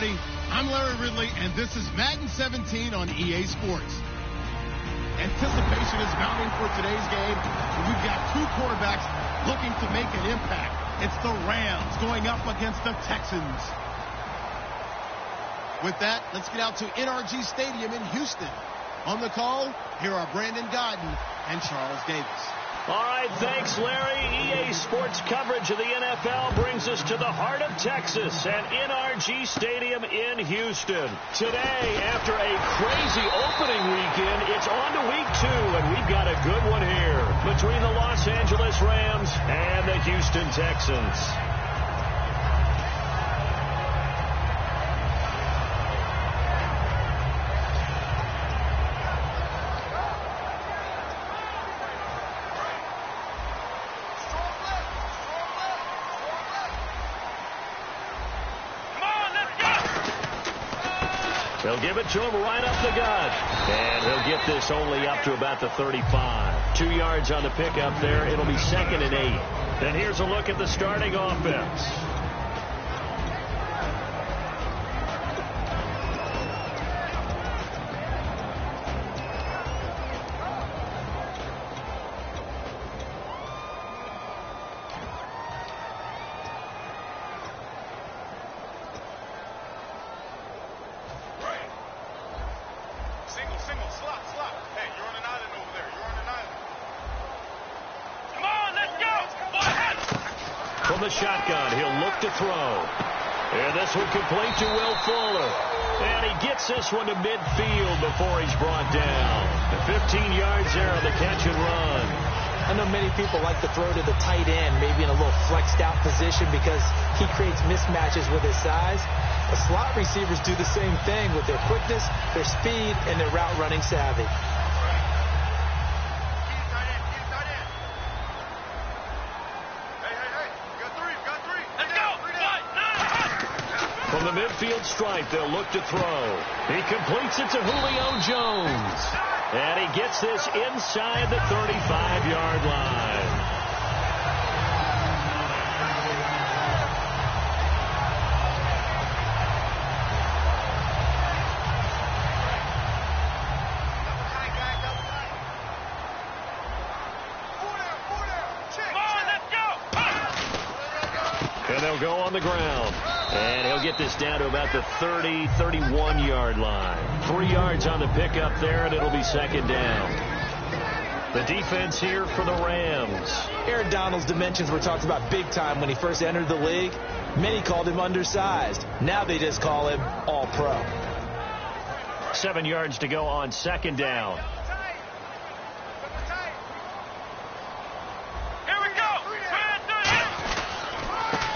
everybody. I'm Larry Ridley, and this is Madden 17 on EA Sports. Anticipation is mounting for today's game. We've got two quarterbacks looking to make an impact. It's the Rams going up against the Texans. With that, let's get out to NRG Stadium in Houston. On the call, here are Brandon Godden and Charles Davis. All right, thanks, Larry. EA Sports coverage of the NFL brings us to the heart of Texas at NRG Stadium in Houston. Today, after a crazy opening weekend, it's on to week 2, and we've got a good one here between the Los Angeles Rams and the Houston Texans. They'll give it to him right up the gut. And he'll get this only up to about the 35. 2 yards on the pickup there. It'll be 2nd and 8. And here's a look at the starting offense. From the shotgun, he'll look to throw. And this one complete to Will Fuller. And he gets this one to midfield before he's brought down. 15 yards there on the catch and run. I know many people like to throw to the tight end, maybe in a little flexed out position because he creates mismatches with his size. The slot receivers do the same thing with their quickness, their speed, and their route running savvy. From the midfield stripe, they'll look to throw. He completes it to Julio Jones. And he gets this inside the 35-yard line. And they'll go on the ground. And he'll get this down to about the 30, 31-yard line. 3 yards on the pickup there, and it'll be 2nd down. The defense here for the Rams. Aaron Donald's dimensions were talked about big time when he first entered the league. Many called him undersized. Now they just call him all-pro. 7 yards to go on 2nd down.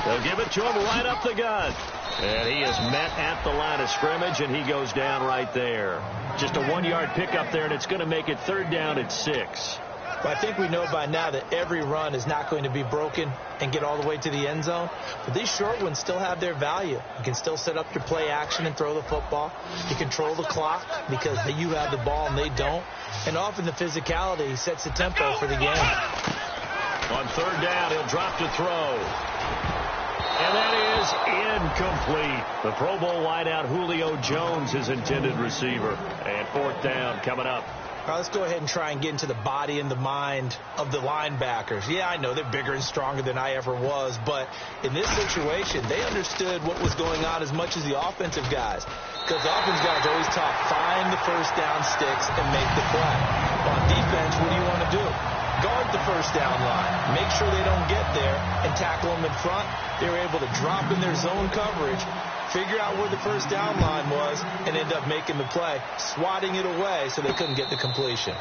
They'll give it to him right up the gut. And he is met at the line of scrimmage, and he goes down right there. Just a 1-yard pickup there, and it's going to make it 3rd down at 6. Well, I think we know by now that every run is not going to be broken and get all the way to the end zone. But these short ones still have their value. You can still set up your play action and throw the football. You control the clock because you have the ball and they don't. And often the physicality sets the tempo for the game. On 3rd down, he'll drop to throw. And that is incomplete. The Pro Bowl wideout Julio Jones, his intended receiver. And 4th down coming up. All right, let's go ahead and try and get into the body and the mind of the linebackers. Yeah, I know they're bigger and stronger than I ever was, but in this situation, they understood what was going on as much as the offensive guys. Because the offensive guys always talk, find the first down sticks and make the play. On defense, what do you want to do? Guard the first down line. Make sure they don't get there and tackle them in front. They were able to drop in their zone coverage, figure out where the first down line was, and end up making the play, swatting it away so they couldn't get the completion.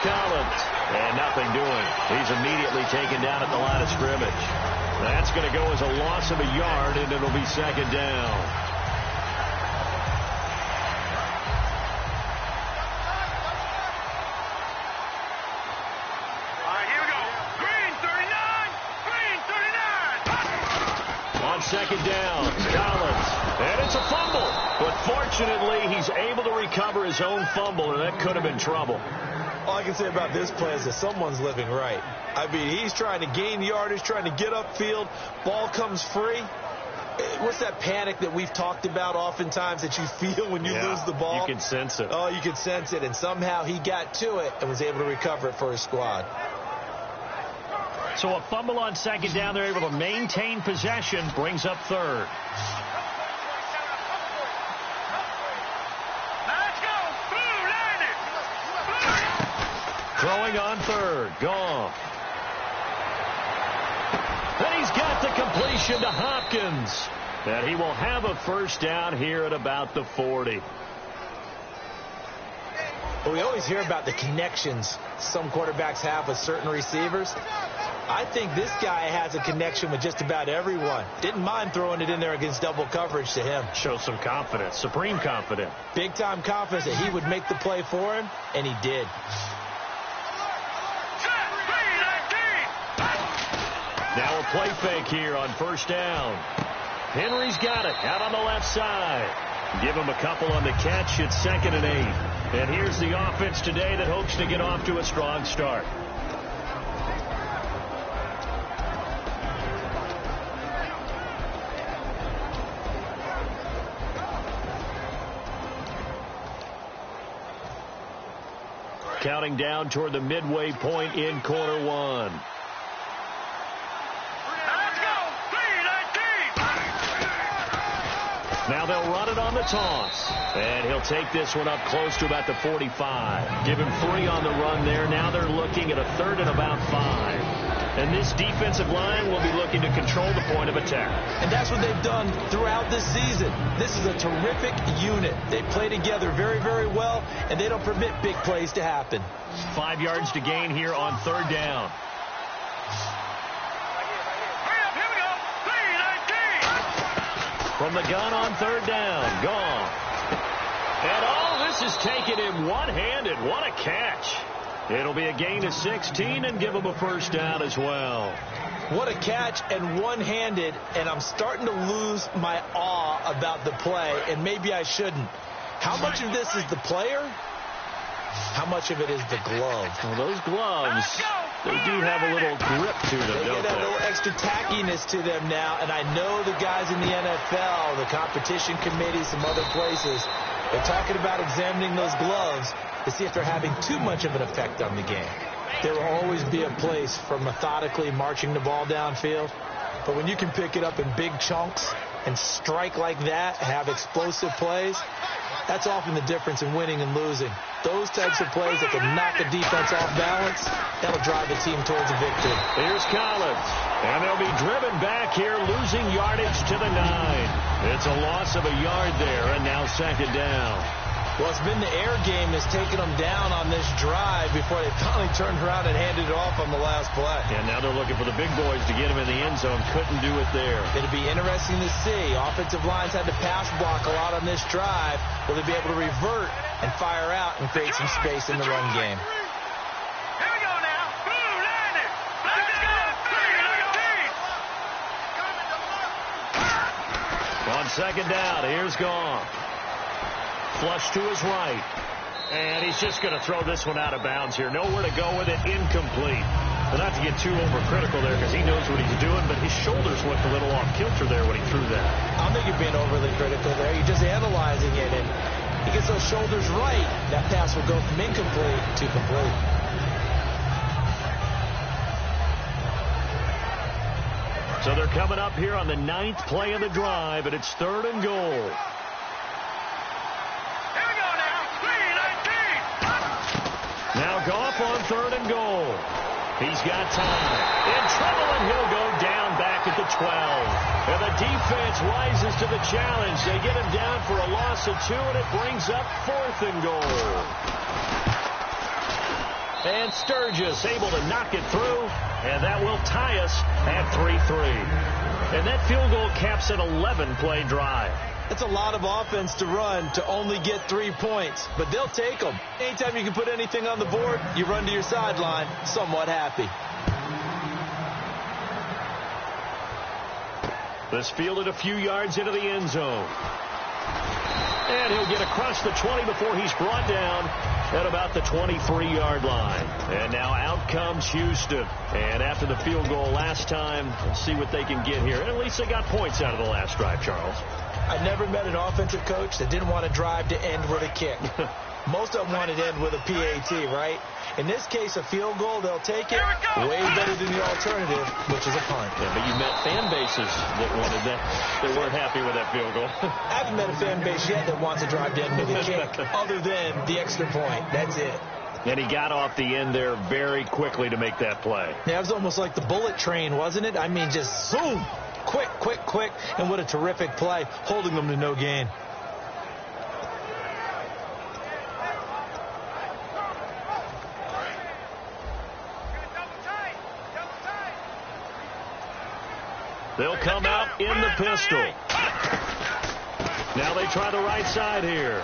And nothing doing. He's immediately taken down at the line of scrimmage. That's going to go as a loss of a yard, and it'll be 2nd down. second down. Collins. And it's a fumble. But fortunately, he's able to recover his own fumble, and that could have been trouble. All I can say about this play is that someone's living right. I mean, he's trying to gain yardage, trying to get upfield. Ball comes free. What's that panic that we've talked about oftentimes that you feel when you lose the ball? You can sense it. Oh, you can sense it. And somehow he got to it and was able to recover it for his squad. So a fumble on second down. They're able to maintain possession. Brings up third. Throwing on third. Gone. And he's got the completion to Hopkins. And he will have a first down here at about the 40. Well, we always hear about the connections some quarterbacks have with certain receivers. I think this guy has a connection with just about everyone. Didn't mind throwing it in there against double coverage to him. Shows some confidence, supreme confidence. Big-time confidence that he would make the play for him, and he did. Now a play fake here on first down. Henry's got it out on the left side. Give him a couple on the catch. It's 2nd and 8. And here's the offense today that hopes to get off to a strong start. Counting down toward the midway point in quarter one. Now they'll run it on the toss. And he'll take this one up close to about the 45. Give him 3 on the run there. Now they're looking at a 3rd and about 5. And this defensive line will be looking to control the point of attack. And that's what they've done throughout this season. This is a terrific unit. They play together very, very well, and they don't permit big plays to happen. 5 yards to gain here on 3rd down. From the gun on 3rd down. Gone. And all this is taken him one-handed. What a catch. It'll be a gain of 16 and give him a first down as well. What a catch and one-handed, and I'm starting to lose my awe about the play, and maybe I shouldn't. How much of this is the player? How much of it is the glove? Well, those gloves, they do have a little grip to them, they don't get a they? little extra tackiness to them now, and I know the guys in the NFL, the competition committee, some other places, they're talking about examining those gloves to see if they're having too much of an effect on the game. There will always be a place for methodically marching the ball downfield, but when you can pick it up in big chunks and strike like that, have explosive plays, that's often the difference in winning and losing. Those types of plays that can knock a defense off balance, that'll drive the team towards a victory. Here's Collins. And they'll be driven back here, losing yardage to the 9. It's a loss of a yard there, and now 2nd down. Well, it's been the air game that's taken them down on this drive before they finally turned around and handed it off on the last play. And now they're looking for the big boys to get him in the end zone. Couldn't do it there. It'll be interesting to see. Offensive lines had to pass block a lot on this drive. Will they be able to revert and fire out and create some space in the run game? Here we go now. Blue landed. Let's go. 3, 19. On 2nd down, here's Gone. Flush to his right. And he's just going to throw this one out of bounds here. Nowhere to go with it. Incomplete. But not to get too overcritical there because he knows what he's doing, but his shoulders went a little off kilter there when he threw that. I don't think you're being overly critical there. You're just analyzing it, and he gets those shoulders right. That pass will go from incomplete to complete. So they're coming up here on the 9th play of the drive, and it's 3rd and goal. Now Goff on 3rd and goal. He's got time. In trouble, and he'll go down back at the 12. And the defense rises to the challenge. They get him down for a loss of 2, and it brings up 4th and goal. And Sturgis able to knock it through, and that will tie us at 3-3. And that field goal caps an 11-play drive. That's a lot of offense to run to only get 3 points, but they'll take them. Anytime you can put anything on the board, you run to your sideline somewhat happy. This fielded a few yards into the end zone. And he'll get across the 20 before he's brought down at about the 23-yard line. And now out comes Houston. And after the field goal last time, let's see what they can get here. And at least they got points out of the last drive, Charles. I never met an offensive coach that didn't want to drive to end with a kick. Most of them wanted to end with a PAT, right? In this case, a field goal, they'll take it. Way better than the alternative, which is a punt. Yeah, but you met fan bases that wanted that, that weren't happy with that field goal. I haven't met a fan base yet that wants to drive to end with a kick, other than the extra point. That's it. And he got off the end there very quickly to make that play. Yeah, it was almost like the bullet train, wasn't it? I mean, just zoom, quick, quick, quick, and what a terrific play, holding them to no gain. They'll come out in the pistol. Now they try the right side here.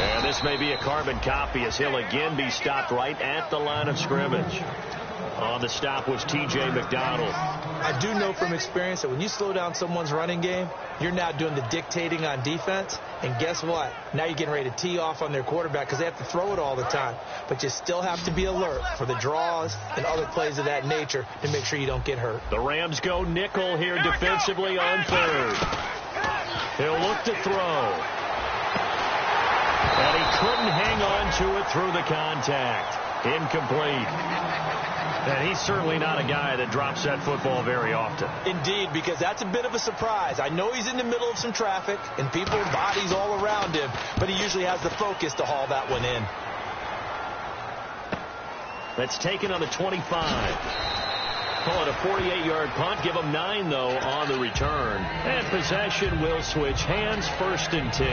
And this may be a carbon copy as he'll again be stopped right at the line of scrimmage. On the stop was T.J. McDonald. I do know from experience that when you slow down someone's running game, you're now doing the dictating on defense. And guess what? Now you're getting ready to tee off on their quarterback because they have to throw it all the time. But you still have to be alert for the draws and other plays of that nature to make sure you don't get hurt. The Rams go nickel here defensively on third. He'll look to throw. And he couldn't hang on to it through the contact. Incomplete. And he's certainly not a guy that drops that football very often. Indeed, because that's a bit of a surprise. I know he's in the middle of some traffic and people and bodies all around him, but he usually has the focus to haul that one in. That's taken on the 25. Call it a 48-yard punt. Give him 9, though, on the return. And possession will switch hands, 1st and 10.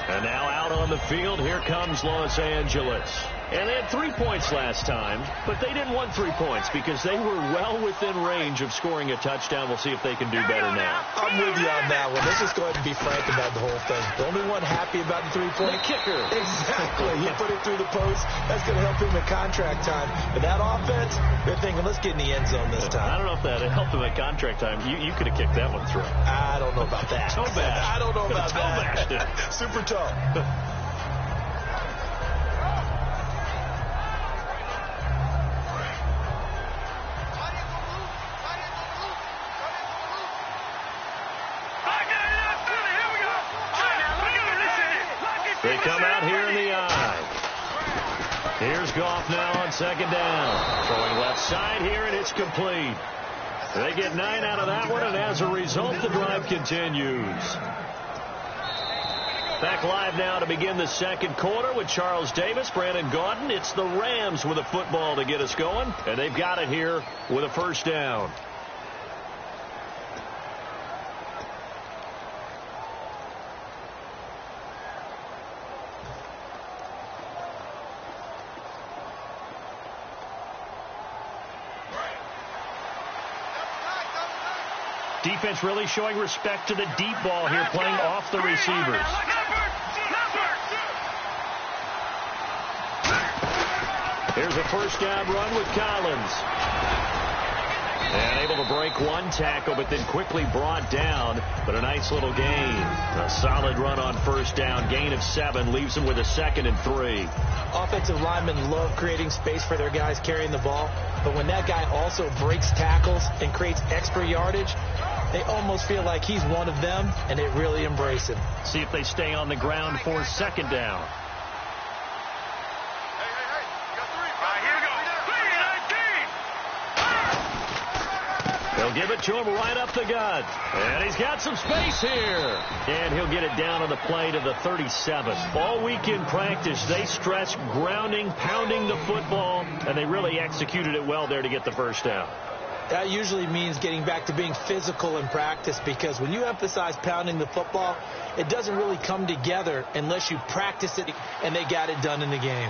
And now out on the field, here comes Los Angeles. And they had 3 points last time, but they didn't want 3 points because they were well within range of scoring a touchdown. We'll see if they can do better now. I'm with you on that one. Let's just go ahead and be frank about the whole thing. The only one happy about the 3-point kicker. Exactly. He put it through the post. That's going to help him at contract time. But that offense, they're thinking, let's get in the end zone this time. I don't know if that helped him at contract time. You could have kicked that one through. I don't know about that. Toe bash. I don't know about toe that. Bashed it. Super toe. They come out here in the eye. Here's Goff now on 2nd down. Throwing left side here, and it's complete. They get 9 out of that one, and as a result, the drive continues. Back live now to begin the second quarter with Charles Davis, Brandon Gaudin. It's the Rams with a football to get us going, and they've got it here with a 1st down. Defense really showing respect to the deep ball here, playing off the receivers. Here's a 1st down run with Collins. And able to break one tackle, but then quickly brought down. But a nice little gain. A solid run on 1st down. Gain of 7 leaves them with a 2nd and 3. Offensive linemen love creating space for their guys carrying the ball. But when that guy also breaks tackles and creates extra yardage, they almost feel like he's one of them, and they really embrace him. See if they stay on the ground for 2nd down. They'll give it to him right up the gut. And he's got some space here. And he'll get it down on the play to the 37. All week in practice, they stressed grounding, pounding the football, and they really executed it well there to get the 1st down. That usually means getting back to being physical in practice, because when you emphasize pounding the football, it doesn't really come together unless you practice it, and they got it done in the game.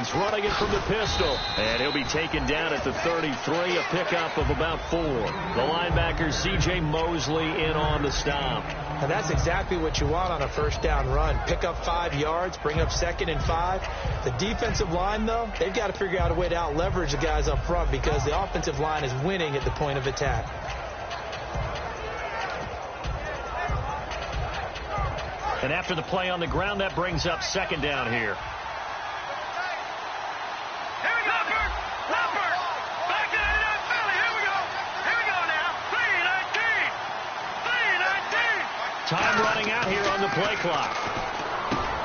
Collins running it from the pistol. And he'll be taken down at the 33, a pickup of about 4. The linebacker, C.J. Mosley, in on the stop. And that's exactly what you want on a first down run. Pick up 5 yards, bring up 2nd and 5. The defensive line, though, they've got to figure out a way to out-leverage the guys up front because the offensive line is winning at the point of attack. And after the play on the ground, that brings up 2nd down here. Time running out here on the play clock.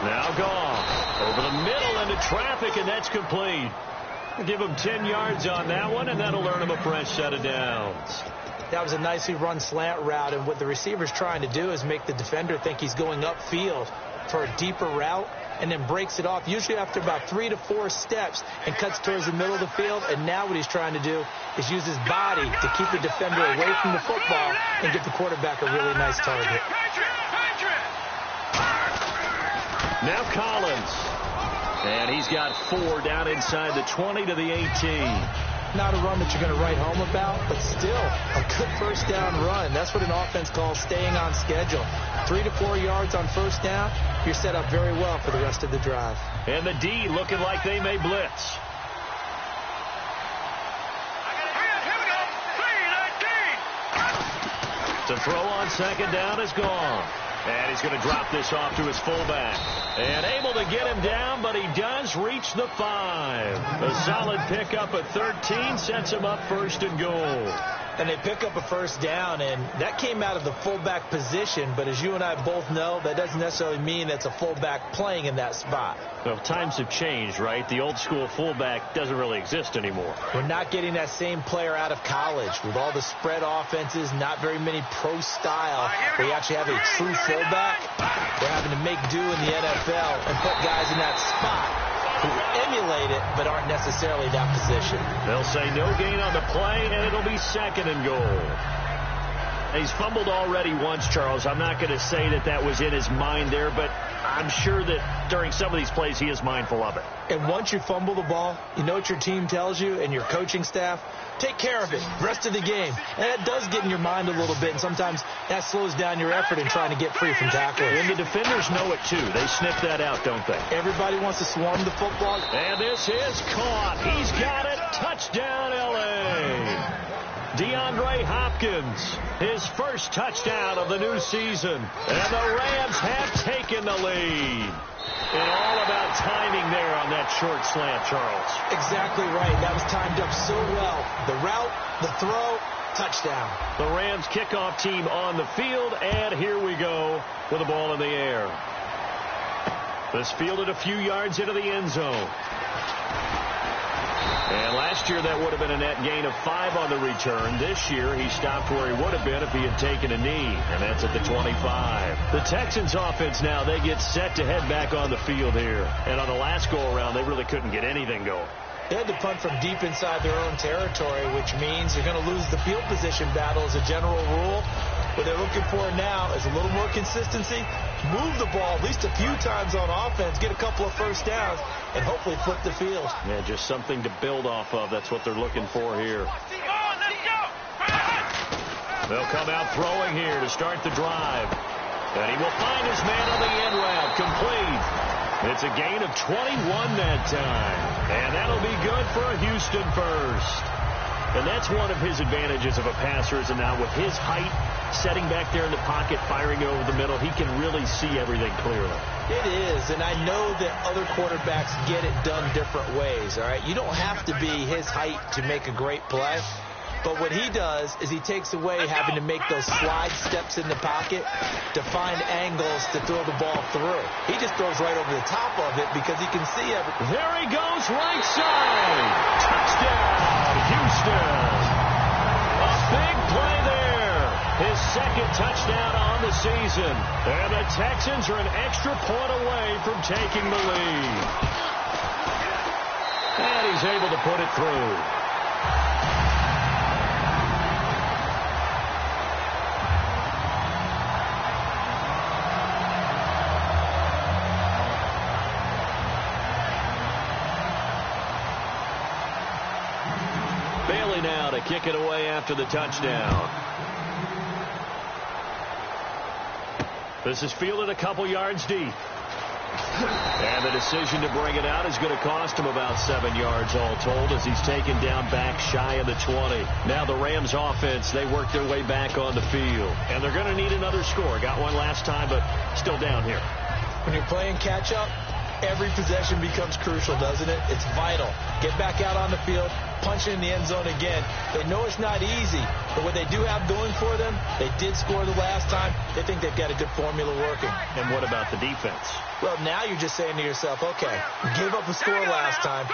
Now gone. Over the middle into traffic, and that's complete. We'll give him 10 yards on that one, and that'll earn him a fresh set of downs. That was a nicely run slant route, and what the receiver's trying to do is make the defender think he's going upfield for a deeper route, and then breaks it off, usually after about 3 to 4 steps, and cuts towards the middle of the field. And now what he's trying to do is use his body to keep the defender away from the football and give the quarterback a really nice target. Now Collins. And he's got 4 down inside the 20 to the 18. Not a run that you're going to write home about, but still a good first down run. That's what an offense calls staying on schedule. 3 to 4 yards on first down, you're set up very well for the rest of the drive. And the D looking like they may blitz. To throw on 2nd down is gone. And he's going to drop this off to his fullback. And able to get him down, but he does reach the 5. A solid pickup at 13 sets him up 1st and goal. And they pick up a first down, and that came out of the fullback position. But as you and I both know, that doesn't necessarily mean that's a fullback playing in that spot. Well, times have changed, right? The old school fullback doesn't really exist anymore. We're not getting that same player out of college. With all the spread offenses, not very many pro style, where you actually have a true fullback. They're having to make do in the NFL and put guys in that spot who emulate it but aren't necessarily that position. They'll say no gain on the play, and it'll be 2nd and goal. He's fumbled already once, Charles. I'm not going to say that that was in his mind there, but I'm sure that during some of these plays he is mindful of it. And once you fumble the ball, you know what your team tells you and your coaching staff? Take care of it rest of the game. And that does get in your mind a little bit, and sometimes that slows down your effort in trying to get free from tacklers. And the defenders know it, too. They sniff that out, don't they? Everybody wants to swarm the football. And this is caught. He's got it. Touchdown, L.A. DeAndre Hopkins, his first touchdown of the new season. And the Rams have taken the lead. And all about timing there on that short slant, Charles. Exactly right. That was timed up so well. The route, the throw, touchdown. The Rams kickoff team on the field, and here we go with the ball in the air. This fielded a few yards into the end zone. And last year that would have been a net gain of 5 on the return. This year he stopped where he would have been if he had taken a knee, and that's at the 25. The Texans offense now, they get set to head back on the field here. And on the last go-around, they really couldn't get anything going. They had to punt from deep inside their own territory, which means you're going to lose the field position battle as a general rule. What they're looking for now is a little more consistency, move the ball at least a few times on offense, get a couple of first downs, and hopefully flip the field. Yeah, just something to build off of. That's what they're looking for here. They'll come out throwing here to start the drive. And he will find his man on the end route, complete. It's a gain of 21 that time. And that'll be good for a Houston first. And that's one of his advantages of a passer, is now with his height, setting back there in the pocket, firing over the middle, he can really see everything clearly. It is, and I know that other quarterbacks get it done different ways, all right? You don't have to be his height to make a great play. But what he does is he takes away having to make those slide steps in the pocket to find angles to throw the ball through. He just throws right over the top of it because he can see everything. There he goes, right side. Touchdown, Houston. A big play there. His second touchdown on the season. And the Texans are an extra point away from taking the lead. And he's able to put it through. now to kick it away after the touchdown. This is fielded a couple yards deep. And the decision to bring it out is going to cost him about 7 yards all told as he's taken down back shy of the 20. Now the Rams offense, they work their way back on the field. And they're going to need another score. Got one last time, but still down here. When you're playing catch-up, every possession becomes crucial, doesn't it? It's vital. Get back out on the field, punch it in the end zone again. They know it's not easy, but what they do have going for them, they did score the last time. They think they've got a good formula working. And what about the defense? Well, now you're just saying to yourself, okay, we gave up a score last time.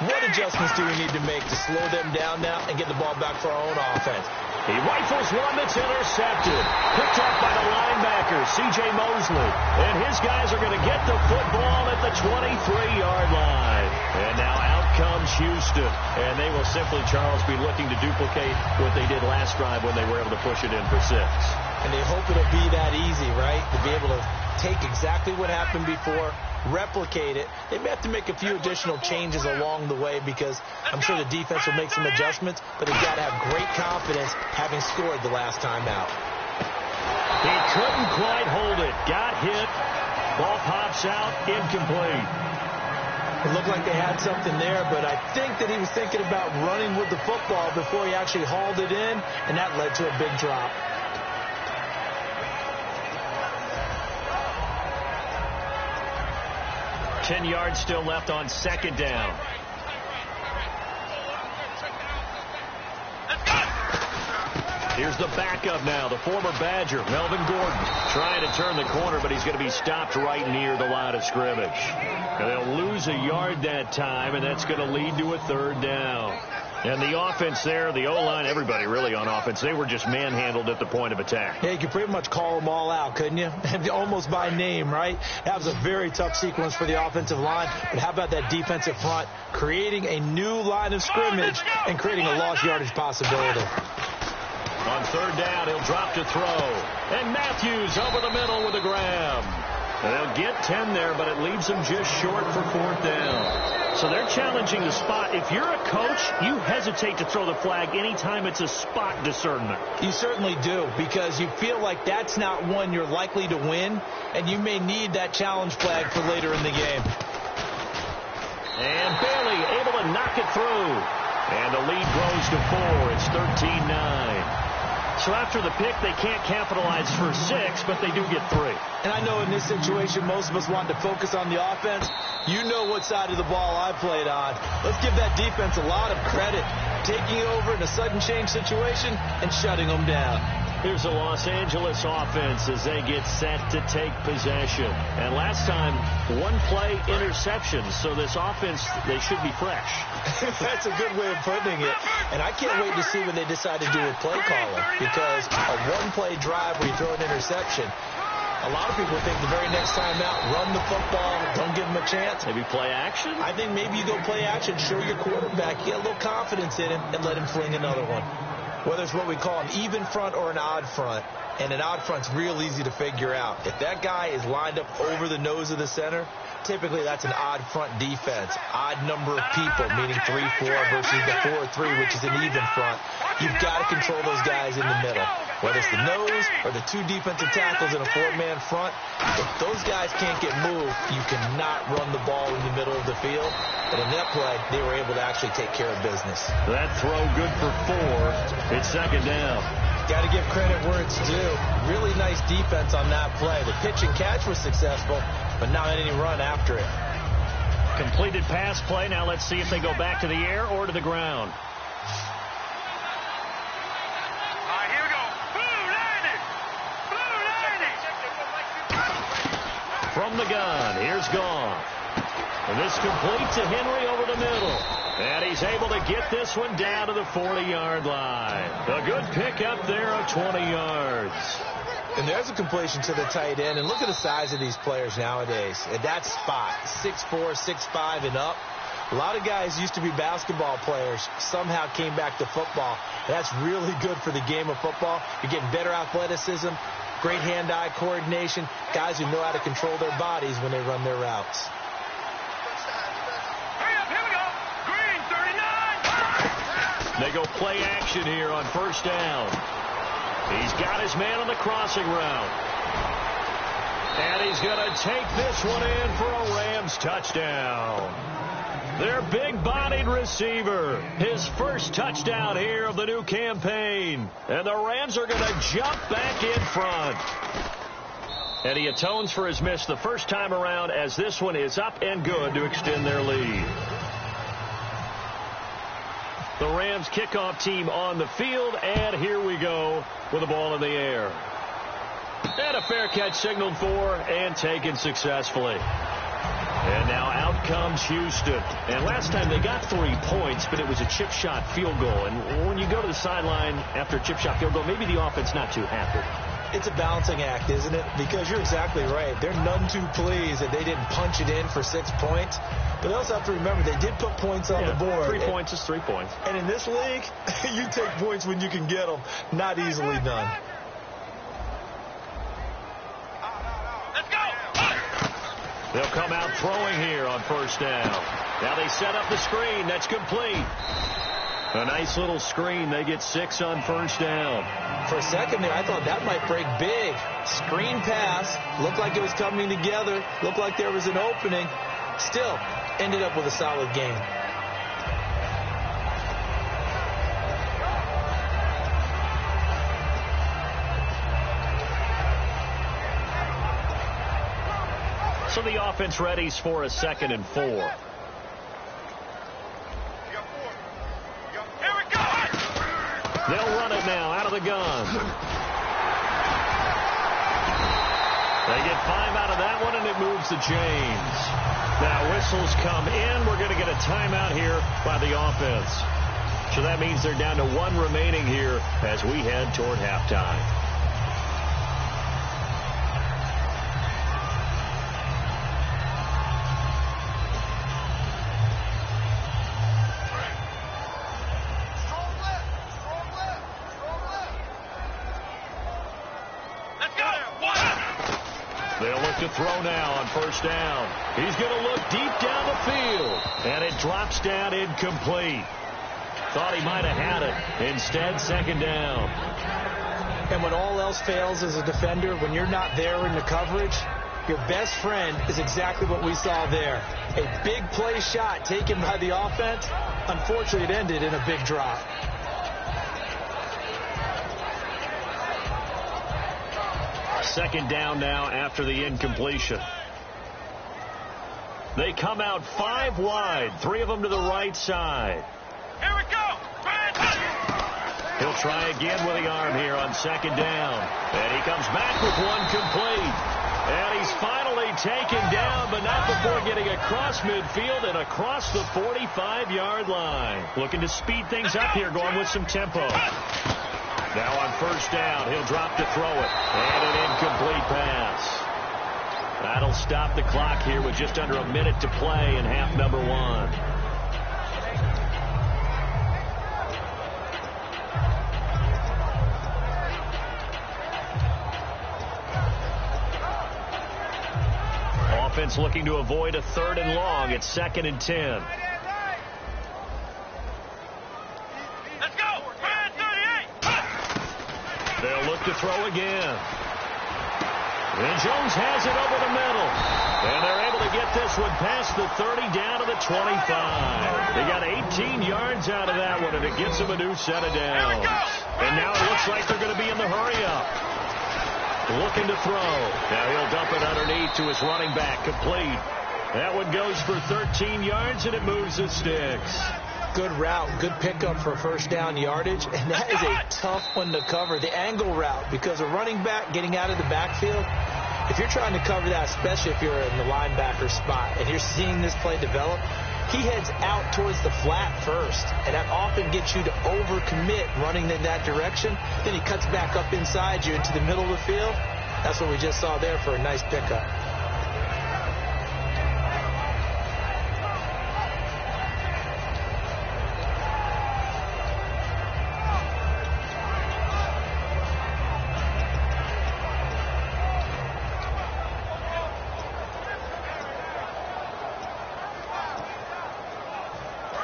What adjustments do we need to make to slow them down now and get the ball back for our own offense? He rifles one that's intercepted. Picked up by the linebacker, C.J. Mosley. And his guys are going to get the football at the 23-yard line. And now out comes Houston. And they will simply, Charles, be looking to duplicate what they did last drive when they were able to push it in for 6. And they hope it'll be that easy, right? To be able to take exactly what happened before, replicate it. They may have to make a few additional changes along the way because I'm sure the defense will make some adjustments, but they've got to have great confidence having scored the last time out. He couldn't quite hold it. Got hit. Ball pops out. Incomplete. It looked like they had something there, but I think that he was thinking about running with the football before he actually hauled it in, and that led to a big drop. Ten yards still left on second down. Here's the backup now, the former Badger, Melvin Gordon, trying to turn the corner, but he's going to be stopped right near the line of scrimmage. And they'll lose a yard that time, and that's going to lead to a third down. And the offense there, the O-line, everybody really on offense, they were just manhandled at the point of attack. Yeah, you could pretty much call them all out, couldn't you? Almost by name, right? That was a very tough sequence for the offensive line. But how about that defensive front, creating a new line of scrimmage and creating a lost yardage possibility. On third down, he'll drop to throw. And Matthews over the middle with a grab. And they'll get 10 there, but it leaves them just short for fourth down. So they're challenging the spot. If you're a coach, you hesitate to throw the flag anytime it's a spot discernment. You certainly do, because you feel like that's not one you're likely to win, and you may need that challenge flag for later in the game. And Bailey able to knock it through. And the lead grows to 4. It's 13-9. So after the pick, they can't capitalize for 6, but they do get 3. And I know in this situation, most of us want to focus on the offense. You know what side of the ball I played on. Let's give that defense a lot of credit. Taking over in a sudden change situation and shutting them down. Here's the Los Angeles offense as they get set to take possession. And last time, one-play interception. So this offense, they should be fresh. That's a good way of putting it. And I can't wait to see what they decide to do with play calling. Because a one-play drive where you throw an interception, a lot of people think the very next time out, run the football, don't give them a chance. Maybe play action? I think maybe you go play action, show your quarterback, get a little confidence in him, and let him fling another one. Whether it's what we call an even front or an odd front, and an odd front's real easy to figure out. If that guy is lined up over the nose of the center, typically that's an odd front defense. Odd number of people, meaning 3-4 versus the 4-3, which is an even front. You've got to control those guys in the middle. Whether it's the nose or the 2 defensive tackles in a 4-man front, if those guys can't get moved, you cannot run the ball in the middle of the field. And in that play, they were able to actually take care of business. That throw good for 4. It's second down. Got to give credit where it's due. Really nice defense on that play. The pitch and catch was successful, but not any run after it. Completed pass play. Now let's see if they go back to the air or to the ground. Here we go. From the gun, here's Gone. And this complete to Henry over the middle. And he's able to get this one down to the 40-yard line. A good pickup there of 20 yards. And there's a completion to the tight end. And look at the size of these players nowadays. At that spot, 6'4", 6'5", and up. A lot of guys used to be basketball players, somehow came back to football. And that's really good for the game of football. You're getting better athleticism, great hand-eye coordination, guys who know how to control their bodies when they run their routes. Hurry up, here we go. Green, 39. They go play action here on first down. He's got his man on the crossing route. And he's going to take this one in for a Rams touchdown. Their big-bodied receiver. His first touchdown here of the new campaign. And the Rams are going to jump back in front. And he atones for his miss the first time around as this one is up and good to extend their lead. The Rams kickoff team on the field, and here we go with the ball in the air. And a fair catch signaled for and taken successfully. And now out comes Houston. And last time they got 3 points, but it was a chip shot field goal. And when you go to the sideline after a chip shot field goal, maybe the offense not too happy. It's a balancing act, isn't it? Because you're exactly right. They're none too pleased that they didn't punch it in for 6 points. But they also have to remember they did put points on the board. 3 points is 3 points. And in this league, you take points when you can get them. Not easily done. Let's go. They'll come out throwing here on first down. Now they set up the screen. That's complete. A nice little screen. They get 6 on first down. For a second there, I thought that might break big. Screen pass. Looked like it was coming together. Looked like there was an opening. Still, ended up with a solid game. So the offense readies for a 2nd and 4. Here we go. They'll run it now out of the gun. They get 5 out of that one, and it moves to James. Now whistles come in. We're going to get a timeout here by the offense. So that means they're down to 1 remaining here as we head toward halftime. They'll look to throw now on first down. He's going to look deep down the field. And it drops down incomplete. Thought he might have had it. Instead, 2nd down. And when all else fails as a defender, when you're not there in the coverage, your best friend is exactly what we saw there. A big play shot taken by the offense. Unfortunately, it ended in a big drop. Second down now after the incompletion. They come out 5 wide, 3 of them to the right side. Here we go. He'll try again with the arm here on 2nd down. And he comes back with one complete. And he's finally taken down, but not before getting across midfield and across the 45-yard line. Looking to speed things up here, going with some tempo. Now on first down, he'll drop to throw it. And an incomplete pass. That'll stop the clock here with just under a minute to play in half number 1. Offense looking to avoid a 3rd and long. It's 2nd and 10. They'll look to throw again. And Jones has it over the middle. And they're able to get this one past the 30 down to the 25. They got 18 yards out of that one, and it gets them a new set of downs. And now it looks like they're going to be in the hurry-up. Looking to throw. Now he'll dump it underneath to his running back. Complete. That one goes for 13 yards, and it moves the sticks. Good route, good pickup for first down yardage, and that is a tough one to cover. The angle route, because a running back getting out of the backfield, if you're trying to cover that, especially if you're in the linebacker spot, and you're seeing this play develop, he heads out towards the flat first, and that often gets you to overcommit running in that direction. Then he cuts back up inside you into the middle of the field. That's what we just saw there for a nice pickup.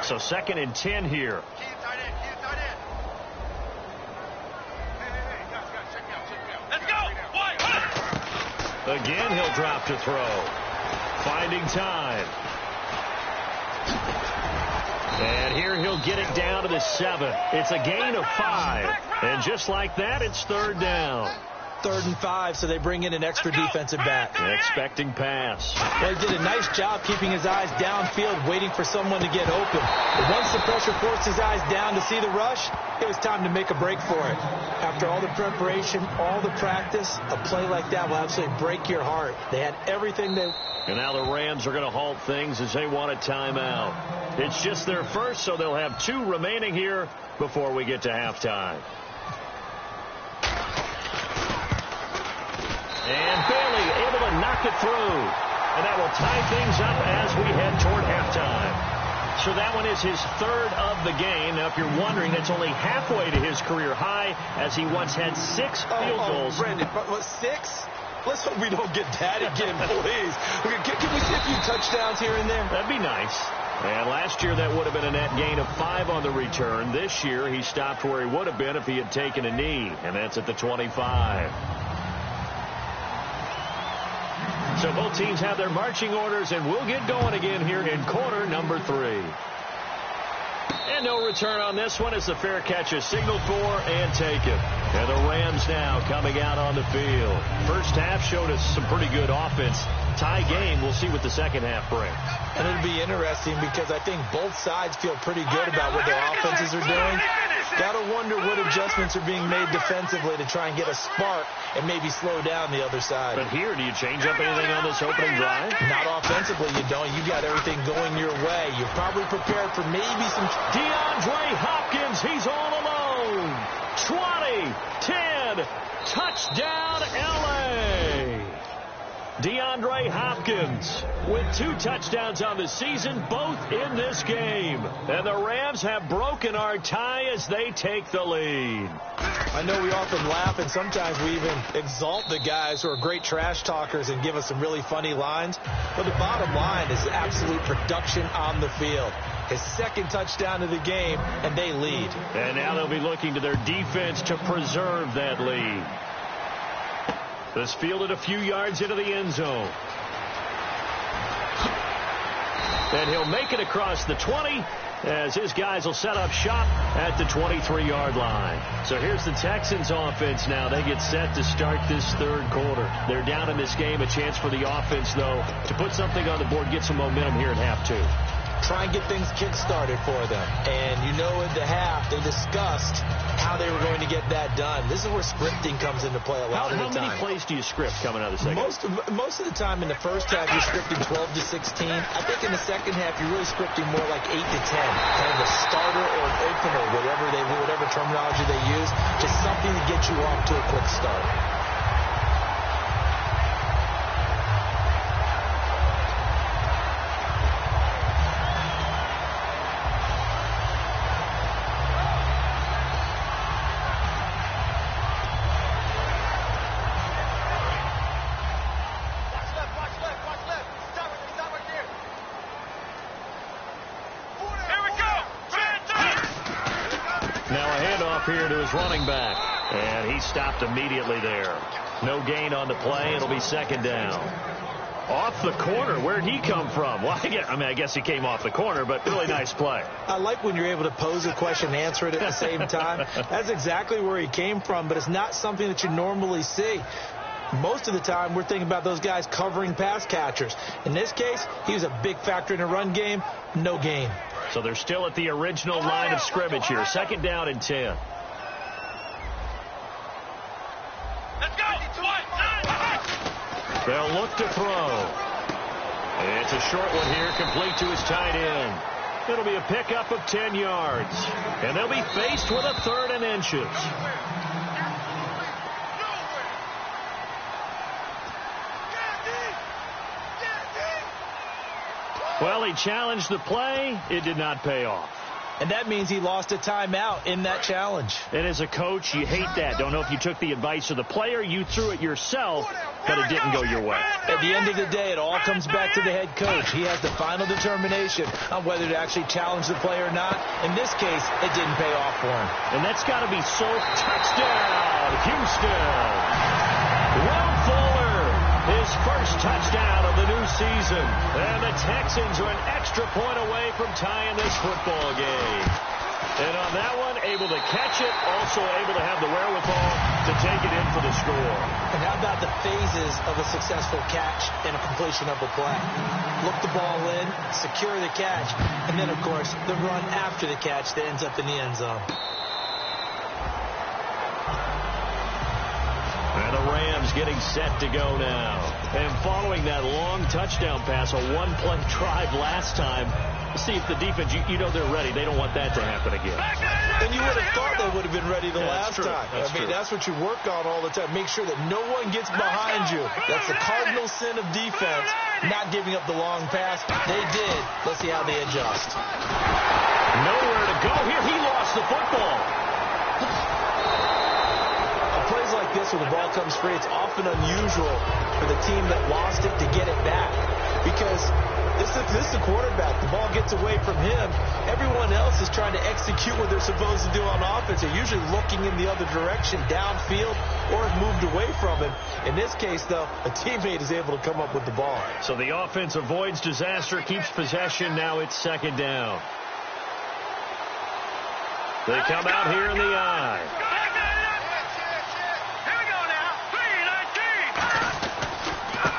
So 2nd and 10 here. Again, he'll drop to throw. Finding time. And here he'll get it down to the 7. It's a gain of 5. And just like that, it's 3rd down. 3rd and 5, so they bring in an extra defensive back. Expecting pass. Well, he did a nice job keeping his eyes downfield, waiting for someone to get open. But once the pressure forced his eyes down to see the rush, it was time to make a break for it. After all the preparation, all the practice, a play like that will absolutely break your heart. They had everything they... And now the Rams are going to halt things as they want a timeout. It's just their first, so they'll have 2 remaining here before we get to halftime. And Bailey able to knock it through. And that will tie things up as we head toward halftime. So that one is his 3rd of the game. Now, if you're wondering, that's only halfway to his career high, as he once had 6 field goals. Brandon, what, 6? Let's hope we don't get that again, please. Can we see a few touchdowns here and there? That'd be nice. And last year, that would have been a net gain of 5 on the return. This year, he stopped where he would have been if he had taken a knee, and that's at the 25. So both teams have their marching orders, and we'll get going again here in quarter number 3. And no return on this one as the fair catch is signaled for and taken. And the Rams now coming out on the field. First half showed us some pretty good offense. Tie game. We'll see what the second half brings. And it'll be interesting because I think both sides feel pretty good about what their offenses are doing. Got to wonder what adjustments are being made defensively to try and get a spark and maybe slow down the other side. But here, do you change up anything on this opening drive? Not offensively, you don't. You got everything going your way. You're probably prepared for maybe some... DeAndre Hopkins, he's all alone. 20, 10, touchdown LA. DeAndre Hopkins with 2 touchdowns on the season, both in this game. And the Rams have broken our tie as they take the lead. I know we often laugh, and sometimes we even exalt the guys who are great trash talkers and give us some really funny lines. But the bottom line is absolute production on the field. His 2nd touchdown of the game, and they lead. And now they'll be looking to their defense to preserve that lead. This fielded a few yards into the end zone. And he'll make it across the 20 as his guys will set up shop at the 23-yard line. So here's the Texans offense now. They get set to start this 3rd quarter. They're down in this game. A chance for the offense, though, to put something on the board, get some momentum here at half 2. Try and get things kick-started for them. And you know at the half, they discussed how they were going to get that done. This is where scripting comes into play a lot of the time. How many plays do you script coming out of the second? Most of the time in the first half, you're scripting 12 to 16. I think in the second half, you're really scripting more like 8 to 10. Kind of a starter or an opener, whatever terminology they use. Just something to get you off to a quick start. Here to his running back, and he stopped immediately there. No gain on the play. It'll be 2nd down. Off the corner. Where'd he come from? Well, I guess he came off the corner, but really nice play. I like when you're able to pose a question and answer it at the same time. That's exactly where he came from, but it's not something that you normally see. Most of the time, we're thinking about those guys covering pass catchers. In this case, he was a big factor in the run game. No gain. So they're still at the original line of scrimmage here. 2nd down and 10. They'll look to throw. It's a short one here, complete to his tight end. It'll be a pickup of 10 yards. And they'll be faced with a 3rd and inches. Well, he challenged the play. It did not pay off. And that means he lost a timeout in that challenge. And as a coach, you hate that. Don't know if you took the advice of the player, you threw it yourself, but it didn't go your way. At the end of the day, it all comes back to the head coach. He has the final determination on whether to actually challenge the play or not. In this case, it didn't pay off for him. And that's got to be touchdown, Houston. Will Fuller, his his first touchdown of the new season. And the Texans are an extra point away from tying this football game. And on that one, able to catch it, also able to have the wherewithal to take it in for the score. And how about the phases of a successful catch and a completion of a play? Look the ball in, secure the catch, and then, of course, the run after the catch that ends up in the end zone. And the Rams getting set to go now. And following that long touchdown pass, a one-play drive last time, see if the defense, you know they're ready. They don't want that to happen again. And you would have thought they would have been ready the last time. That's what you work on all the time. Make sure that no one gets behind you. That's the cardinal sin of defense, not giving up the long pass. They did. Let's see how they adjust. Nowhere to go here. He lost the football. Plays like this where the ball comes free, it's often unusual for the team that lost it to get it back. Because this is the quarterback. The ball gets away from him. Everyone else is trying to execute what they're supposed to do on offense. They're usually looking in the other direction, downfield, or have moved away from him. In this case, though, a teammate is able to come up with the ball. So the offense avoids disaster, keeps possession. Now it's second down. They come out here in the eye.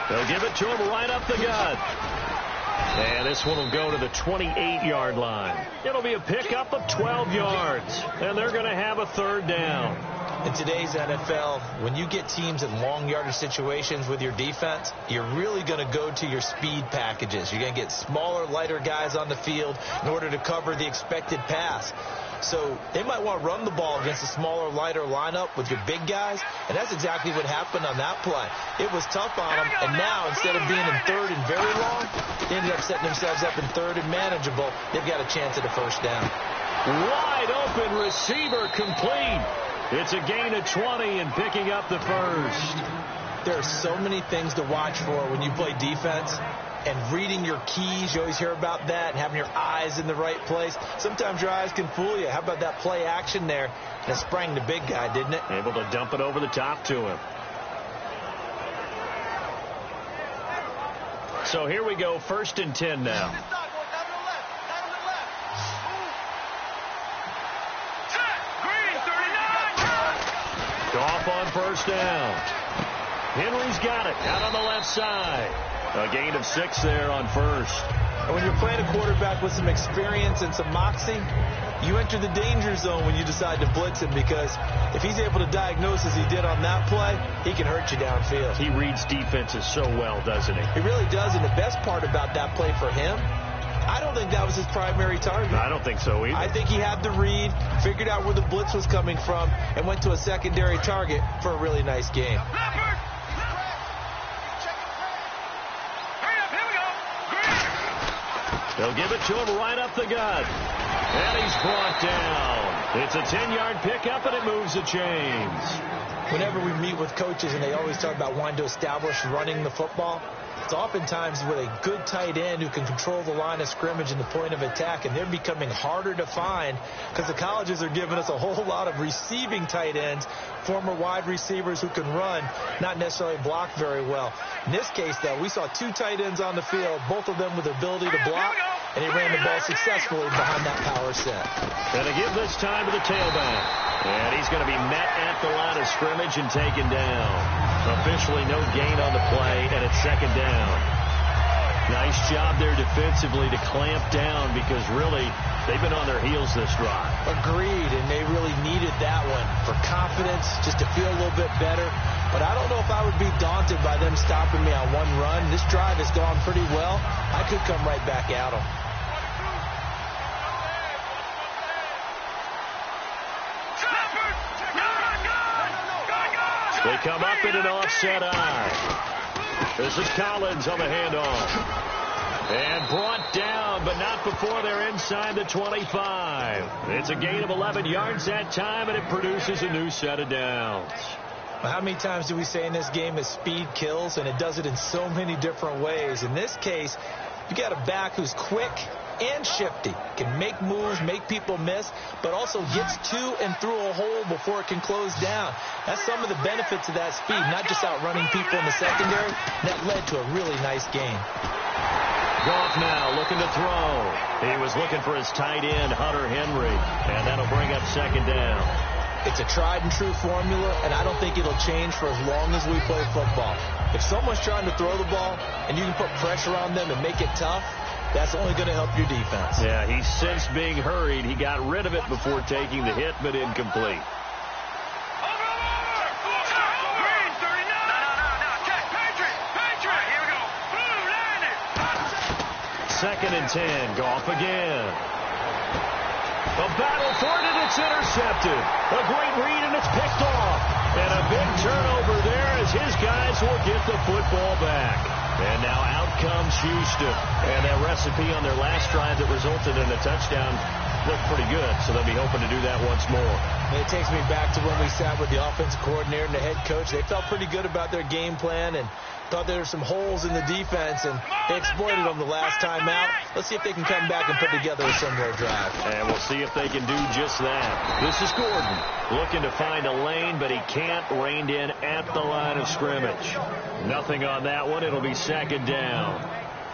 They'll give it to him right up the gut. And this one will go to the 28-yard line. It'll be a pickup of 12 yards. And they're going to have a third down. In today's NFL, when you get teams in long yardage situations with your defense, you're really going to go to your speed packages. You're going to get smaller, lighter guys on the field in order to cover the expected pass. So they might want to run the ball against a smaller, lighter lineup with your big guys, and that's exactly what happened on that play. It was tough on them, and now instead of being in third and very long, they ended up setting themselves up in third and manageable. They've got a chance at a first down. Wide open receiver complete. It's a gain of 20 and picking up the first. There are so many things to watch for when you play defense. And reading your keys, you always hear about that, and having your eyes in the right place. Sometimes your eyes can fool you. How about that play action there? And it sprang the big guy, didn't it? Able to dump it over the top to him. So here we go, 1st and 10 now. Goff on first down. Henry's got it out on the left side. A gain of 6 there on first. And when you're playing a quarterback with some experience and some moxie, you enter the danger zone when you decide to blitz him, because if he's able to diagnose as he did on that play, he can hurt you downfield. He reads defenses so well, doesn't he? He really does, and the best part about that play for him, I don't think that was his primary target. I don't think so either. I think he had the read, figured out where the blitz was coming from, and went to a secondary target for a really nice game. They'll give it to him right up the gut. And he's brought down. It's a 10-yard pickup, and it moves the chains. Whenever we meet with coaches and they always talk about wanting to establish running the football, it's oftentimes with a good tight end who can control the line of scrimmage and the point of attack, and they're becoming harder to find because the colleges are giving us a whole lot of receiving tight ends, former wide receivers who can run, not necessarily block very well. In this case, though, we saw 2 tight ends on the field, both of them with the ability to block, and he ran the ball successfully behind that power set. And to give this time to the tailback. And he's going to be met at the line of scrimmage and taken down. Officially no gain on the play, and it's second down. Nice job there defensively to clamp down, because really they've been on their heels this drive. Agreed, and they really needed that one for confidence, just to feel a little bit better. But I don't know if I would be daunted by them stopping me on one run. This drive has gone pretty well. I could come right back at them. They come up in an offset eye. This is Collins on the handoff. And brought down, but not before they're inside the 25. It's a gain of 11 yards that time, and it produces a new set of downs. Well, how many times do we say in this game that speed kills, and it does it in so many different ways? In this case, you got a back who's quick, and shifty. Can make moves, make people miss, but also gets to and through a hole before it can close down. That's some of the benefits of that speed, not just outrunning people in the secondary. That led to a really nice game. Goff now looking to throw. He was looking for his tight end, Hunter Henry, and that'll bring up second down. It's a tried and true formula, and I don't think it'll change for as long as we play football. If someone's trying to throw the ball and you can put pressure on them and make it tough, that's only going to help your defense. Yeah, he's since being hurried. He got rid of it before taking the hit, but incomplete. Second and 10. Goff again. A battle for it, and it's intercepted. A great read, and it's picked off. And a big turnover there as his guys will get the football back. And now out comes Houston. And that recipe on their last drive that resulted in a touchdown looked pretty good, so they'll be hoping to do that once more. And it takes me back to when we sat with the offensive coordinator and the head coach. They felt pretty good about their game plan and thought there were some holes in the defense, and they exploited them the last time out. Let's see if they can come back and put together a similar drive. And we'll see if they can do just that. This is Gordon looking to find a lane, but he can't. Reined in at the line of scrimmage. Nothing on that one. It'll be second down.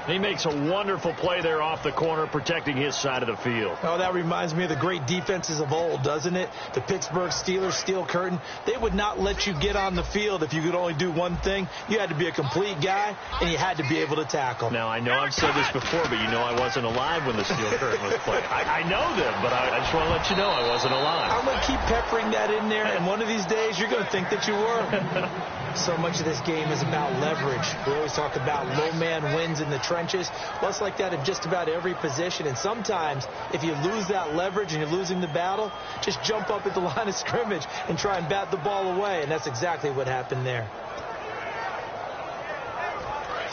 He makes a wonderful play there off the corner, protecting his side of the field. Oh, that reminds me of the great defenses of old, doesn't it? The Pittsburgh Steelers steel curtain. They would not let you get on the field if you could only do one thing. You had to be a complete guy, and you had to be able to tackle. Now, I know I've said this before, but you know I wasn't alive when the steel curtain was played. I know them, but I just want to let you know I wasn't alive. I'm going to keep peppering that in there, and one of these days you're going to think that you were. So much of this game is about leverage. We always talk about low man wins in the trenches. Well, it's like that in just about every position. And sometimes, if you lose that leverage and you're losing the battle, just jump up at the line of scrimmage and try and bat the ball away. And that's exactly what happened there.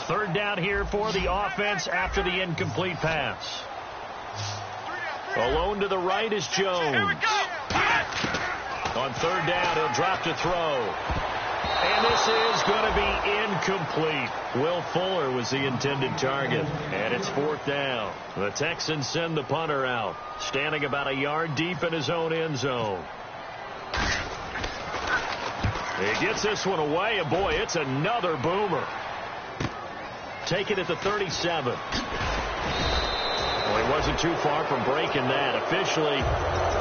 Third down here for the offense after the incomplete pass. Alone to the right is Jones. On third down, he'll drop to throw. And this is going to be incomplete. Will Fuller was the intended target. And it's fourth down. The Texans send the punter out, standing about a yard deep in his own end zone. He gets this one away, and boy, it's another boomer. Take it at the 37. Well, he wasn't too far from breaking that. Officially,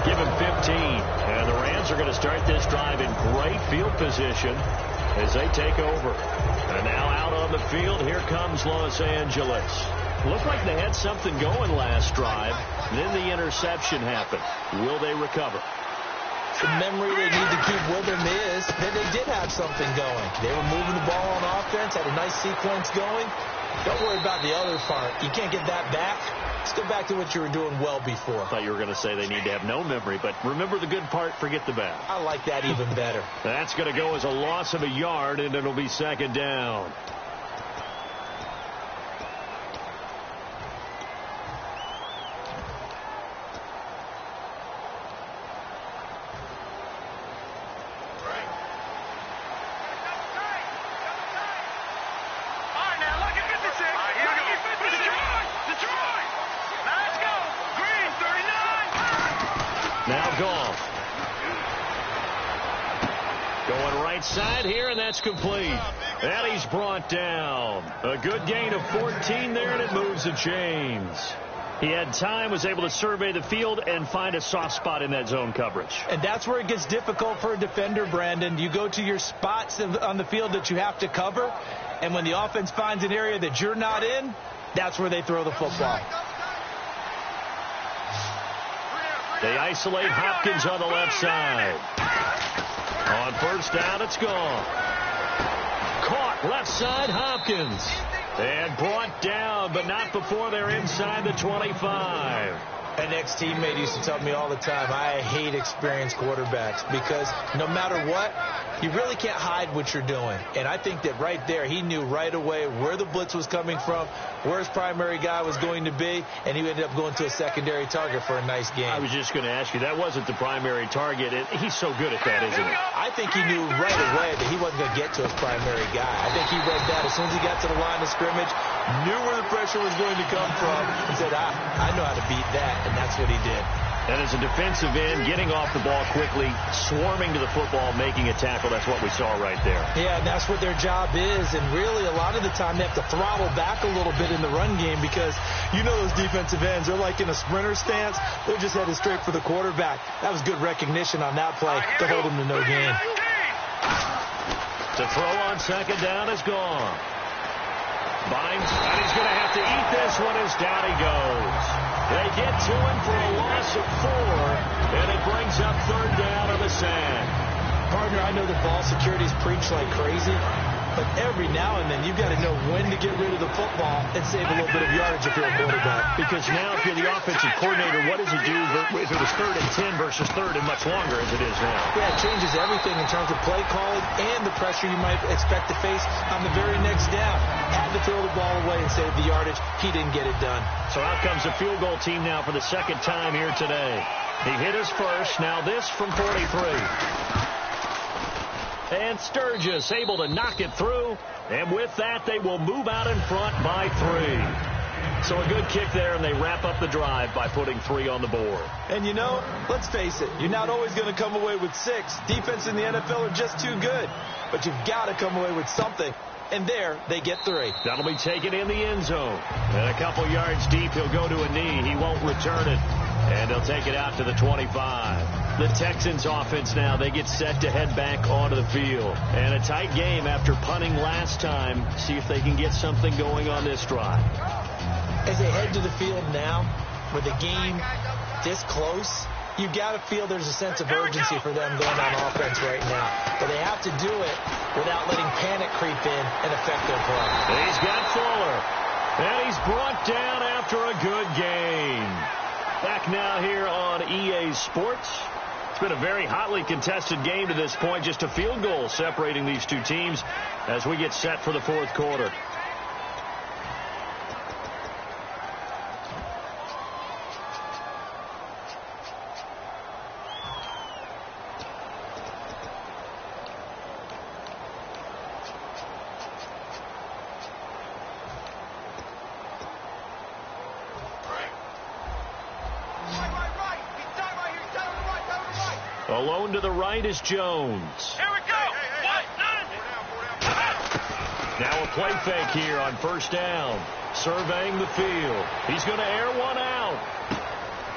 give him 15. And the Rams are going to start this drive in great field position as they take over. And now out on the field, here comes Los Angeles. Looked like they had something going last drive. Then the interception happened. Will they recover? The memory they need to keep with them is that they did have something going. They were moving the ball on offense, had a nice sequence going. Don't worry about the other part. You can't get that back. Let's go back to what you were doing well before. I thought you were going to say they need to have no memory, but remember the good part, forget the bad. I like that even better. That's going to go as a loss of a yard, and it'll be second down. Side here, and that's complete. And he's brought down. A good gain of 14 there, and it moves the chains. He had time, was able to survey the field and find a soft spot in that zone coverage. And that's where it gets difficult for a defender, Brandon. You go to your spots on the field that you have to cover, and when the offense finds an area that you're not in, that's where they throw the football. They isolate Hopkins on the left side. On first down, it's gone. Caught left side, Hopkins. And brought down, but not before they're inside the 25. An ex-teammate used to tell me all the time, I hate experienced quarterbacks because no matter what, you really can't hide what you're doing. And I think that right there, he knew right away where the blitz was coming from, where his primary guy was going to be, and he ended up going to a secondary target for a nice game. I was just going to ask you, that wasn't the primary target. He's so good at that, isn't he? I think he knew right away that he wasn't going to get to his primary guy. I think he read that as soon as he got to the line of scrimmage, knew where the pressure was going to come from, and said, I know how to beat that, and that's what he did. And as a defensive end, getting off the ball quickly, swarming to the football, making a tackle, that's what we saw right there. Yeah, and that's what their job is. And really, a lot of the time, they have to throttle back a little bit in the run game because you know those defensive ends, they're like in a sprinter stance. They're just headed straight for the quarterback. That was good recognition on that play to hold him to no gain. To throw on second down is gone. Binds, and he's going to have to eat this one as down he goes. They get to him for a loss of 4, and it brings up third down on the sand. Partner, I know that ball security's preached like crazy, but every now and then you've got to know when to get rid of the football and save a little bit of yardage if you're a quarterback. Because now if you're the offensive coordinator, what does it do if it was 3rd and 10 versus 3rd and much longer as it is now? Yeah, it changes everything in terms of play calling and the pressure you might expect to face on the very next down. Had to throw the ball away and save the yardage. He didn't get it done. So out comes the field goal team now for the second time here today. He hit his first. Now this from 43. And Sturgis able to knock it through. And with that, they will move out in front by 3. So a good kick there, and they wrap up the drive by putting 3 on the board. And, you know, let's face it, you're not always going to come away with 6. Defense in the NFL are just too good. But you've got to come away with something. And there, they get 3. That'll be taken in the end zone. And a couple yards deep, he'll go to a knee. He won't return it. And they'll take it out to the 25. The Texans offense now, they get set to head back onto the field. And a tight game after punting last time. See if they can get something going on this drive. As they head to the field now, with the game this close, you've got to feel there's a sense of urgency for them going on offense right now. But they have to do it without letting panic creep in and affect their play. He's got Fuller. And he's brought down after a good game. Back now here on EA Sports. It's been a very hotly contested game to this point. Just a field goal separating these two teams as we get set for the fourth quarter. Alone to the right is Jones. Here we go. Now a play fake here on first down. Surveying the field. He's going to air one out.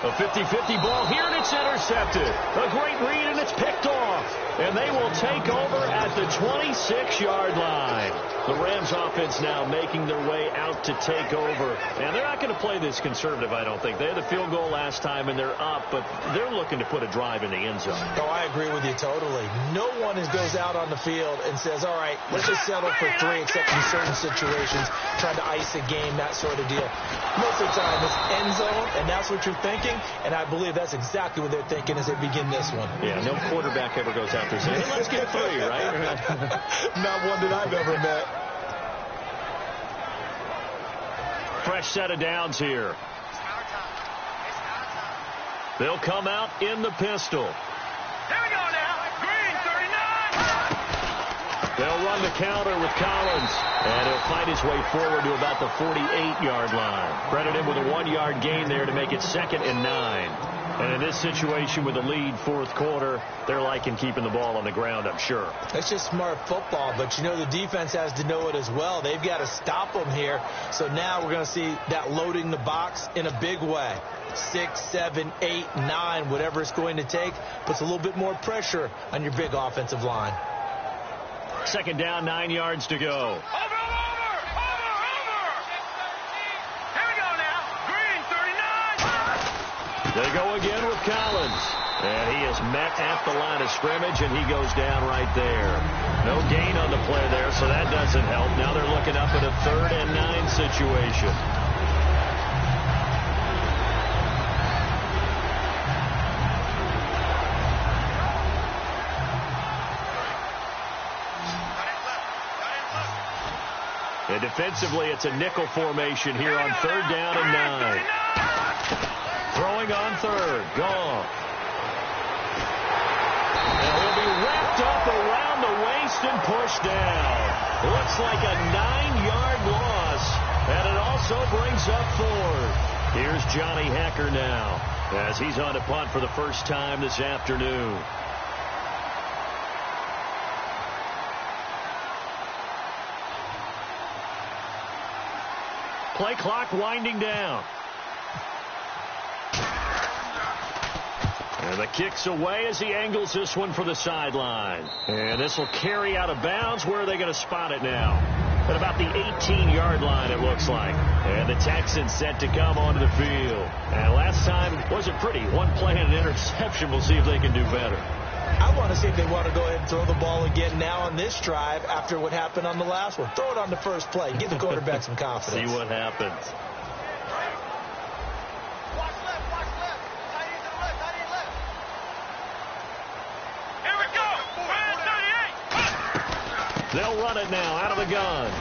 A 50-50 ball here, and it's intercepted. A great read, and it's picked off. And they will take over at the 26-yard line. The Rams offense now making their way out to take over. And they're not going to play this conservative, I don't think. They had the field goal last time, and they're up, but they're looking to put a drive in the end zone. Oh, I agree with you totally. No one goes out on the field and says, all right, let's just settle for 3, except in certain situations, trying to ice a game, that sort of deal. Most of the time, it's end zone, and that's what you're thinking, and I believe that's exactly what they're thinking as they begin this one. Yeah, no quarterback ever goes out there saying, hey, let's get 3, right? Not one that I've ever met. Fresh set of downs here. They'll come out in the pistol. Here we go now. Green, 39. They'll run the counter with Collins. And he'll fight his way forward to about the 48-yard line. Credit him with a 1-yard gain there to make it 2nd and 9. And in this situation with a lead fourth quarter, they're liking keeping the ball on the ground, I'm sure. That's just smart football, but you know the defense has to know it as well. They've got to stop them here. So now we're going to see that loading the box in a big way. 6, 7, 8, 9, whatever it's going to take, puts a little bit more pressure on your big offensive line. 2nd down, 9 yards to go. Over. Here we go now. Green, 39. They go again with Collins. And he is met at the line of scrimmage, and he goes down right there. No gain on the play there, so that doesn't help. Now they're looking up at a 3rd and 9 situation. And defensively, it's a nickel formation here on 3rd down and 9. Throwing on 3rd. Gone. And he'll be wrapped up around the waist and pushed down. Looks like a 9-yard loss. And it also brings up 4th. Here's Johnny Hecker now as he's on to punt for the first time this afternoon. Play clock winding down. And the kick's away as he angles this one for the sideline. And this will carry out of bounds. Where are they going to spot it now? At about the 18-yard line, it looks like. And the Texans set to come onto the field. And last time wasn't pretty. One play and an interception. We'll see if they can do better. I want to see if they want to go ahead and throw the ball again now on this drive after what happened on the last one. Throw it on the first play. Give the quarterback some confidence. See what happens. Watch left. Tight end to the left. Here we go. 38. They'll run it now out of the gun.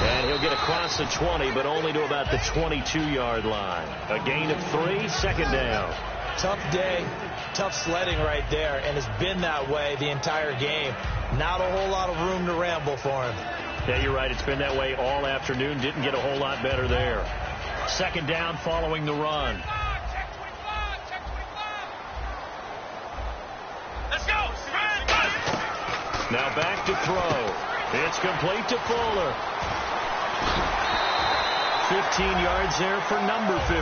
And he'll get across the 20, but only to about the 22-yard line. A gain of 3, 2nd down. Tough day, tough sledding right there, and it's been that way the entire game. Not a whole lot of room to ramble for him. Yeah, you're right. It's been that way all afternoon. Didn't get a whole lot better there. 2nd down following the run. Let's go. Now back to throw. It's complete to Fuller. 15 yards there for number 15.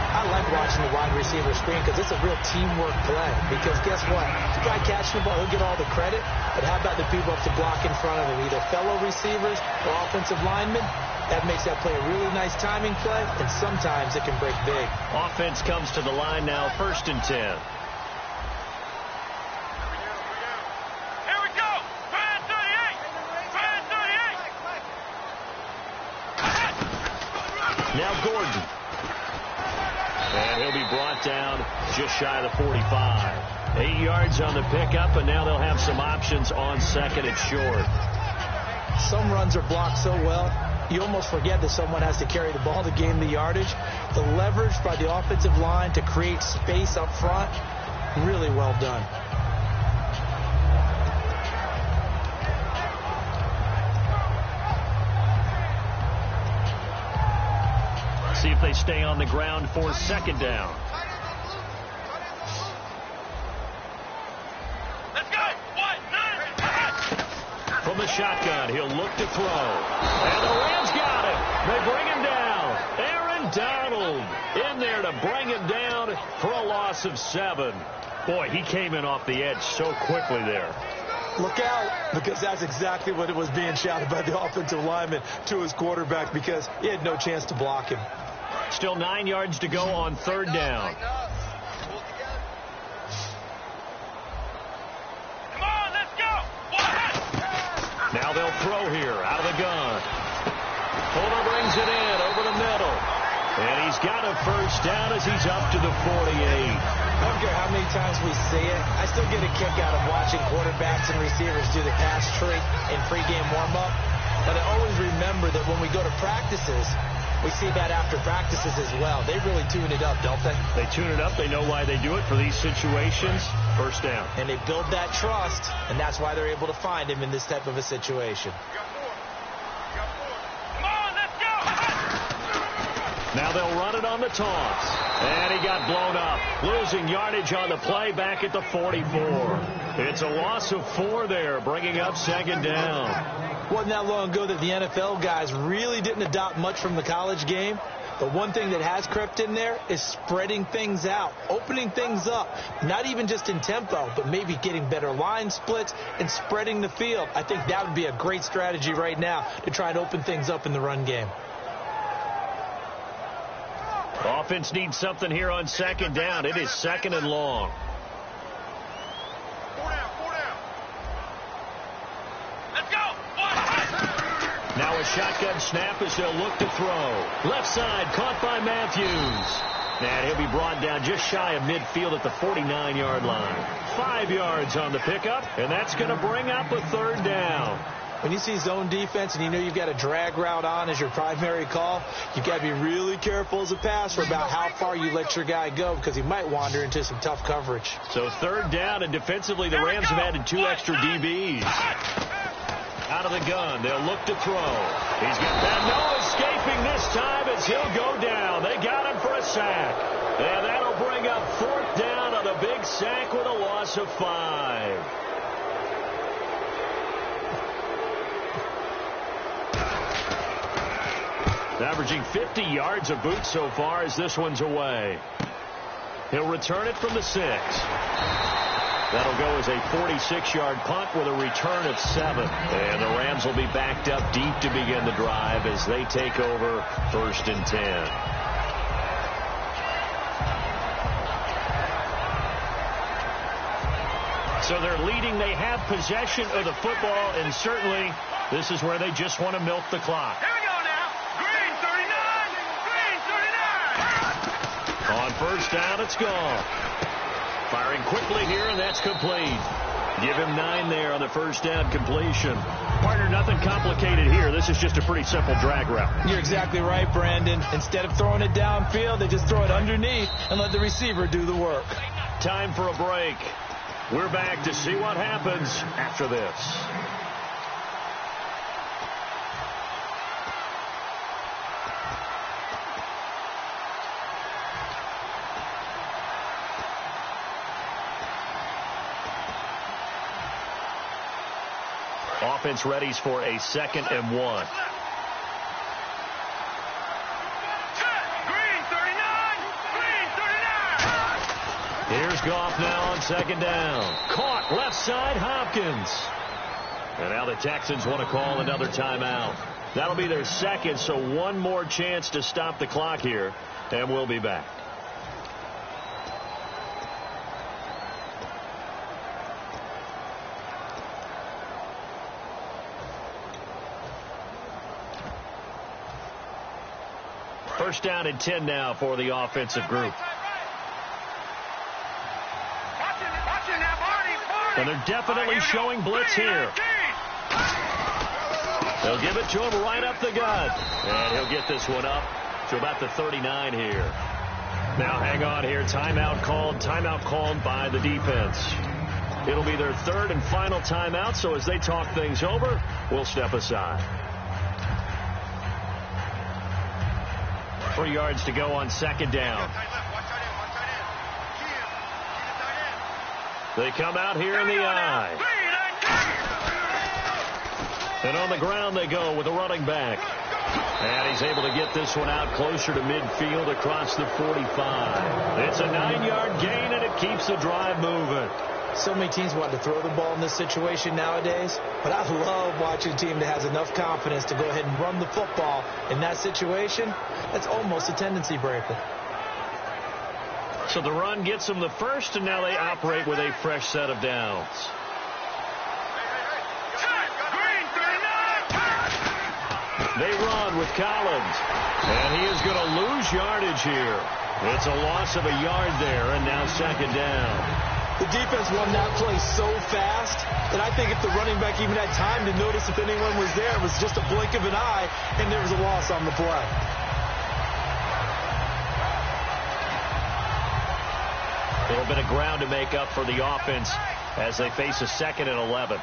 I like watching the wide receiver screen because it's a real teamwork play. Because guess what? The guy catching the ball, he'll get all the credit. But how about the people up to block in front of him? Either fellow receivers or offensive linemen. That makes that play a really nice timing play, and sometimes it can break big. Offense comes to the line now, 1st and 10. Here we go. 38. Now Gordon. And he'll be brought down just shy of the 45. 8 yards on the pickup, and now they'll have some options on 2nd and short. Some runs are blocked so well, you almost forget that someone has to carry the ball to gain the yardage. The leverage by the offensive line to create space up front, really well done. See if they stay on the ground for 2nd down. Let's go. 1-9. From the shotgun, he'll look to throw. And the Rams got him. They bring him down. Aaron Donald in there to bring him down for a loss of 7. Boy, he came in off the edge so quickly there. Look out, because that's exactly what it was being shouted by the offensive lineman to his quarterback, because he had no chance to block him. Still 9 yards to go on 3rd down. Come on, let's go. Now they'll throw here out of the gun. Fuller brings it in over the middle. And he's got a 1st down as he's up to the 48. I don't care how many times we see it. I still get a kick out of watching quarterbacks and receivers do the pass trick in pregame warm-up. But I always remember that when we go to practices, we see that after practices as well. They really tune it up, don't they? They tune it up. They know why they do it for these situations. 1st down. And they build that trust, and that's why they're able to find him in this type of a situation. Come on, let's go. Now they'll run it on the toss. And he got blown up. Losing yardage on the play back at the 44. It's a loss of 4 there, bringing up 2nd down. Wasn't that long ago that the NFL guys really didn't adopt much from the college game. But one thing that has crept in there is spreading things out, opening things up, not even just in tempo, but maybe getting better line splits and spreading the field. I think that would be a great strategy right now to try and open things up in the run game. Offense needs something here on 2nd down. It is 2nd and long. 4 down. Let's go. Now a shotgun snap as they'll look to throw. Left side caught by Matthews. And he'll be brought down just shy of midfield at the 49-yard line. 5 yards on the pickup, and that's going to bring up a 3rd down. when you see zone defense and you know you've got a drag route on as your primary call, you've got to be really careful as a passer about how far you let your guy go because he might wander into some tough coverage. So third down, and defensively the Rams have added 2 extra DBs. Out of the gun, they'll look to throw. He's got that. No escaping this time as he'll go down. They got him for a sack. And that'll bring up 4th down on a big sack with a loss of 5. Averaging 50 yards a boot so far as this one's away. He'll return it from the 6. That'll go as a 46-yard punt with a return of 7. And the Rams will be backed up deep to begin the drive as they take over 1st and 10. So they're leading. They have possession of the football, and certainly this is where they just want to milk the clock. Here we go now. Green 39. Green 39. On 1st down, it's gone. Firing quickly here, and that's complete. Give him 9 there on the 1st down completion. Partner, nothing complicated here. This is just a pretty simple drag route. You're exactly right, Brandon. Instead of throwing it downfield, they just throw it underneath and let the receiver do the work. Time for a break. We're back to see what happens after this. Offense readies for a 2nd and 1. Here's Goff now on 2nd down. Caught left side, Hopkins. And now the Texans want to call another timeout. That'll be their 2nd, so one more chance to stop the clock here, and we'll be back. First down and 10 now for the offensive group. And they're definitely showing blitz here. They'll give it to him right up the gut. And he'll get this one up to about the 39 here. Now hang on here. Timeout called by the defense. It'll be their 3rd and final timeout, so as they talk things over, we'll step aside. 3 yards to go on 2nd down. They come out here in the I. And on the ground they go with the running back. And he's able to get this one out closer to midfield across the 45. It's a 9-yard gain, and it keeps the drive moving. So many teams want to throw the ball in this situation nowadays, but I love watching a team that has enough confidence to go ahead and run the football in that situation. That's almost a tendency breaker. So the run gets them the 1st, and now they operate with a fresh set of downs. They run with Collins, and he is going to lose yardage here. It's a loss of a yard there, and now 2nd down. The defense won that play so fast that I think if the running back even had time to notice if anyone was there, it was just a blink of an eye, and there was a loss on the play. A little bit of ground to make up for the offense as they face a 2nd and 11.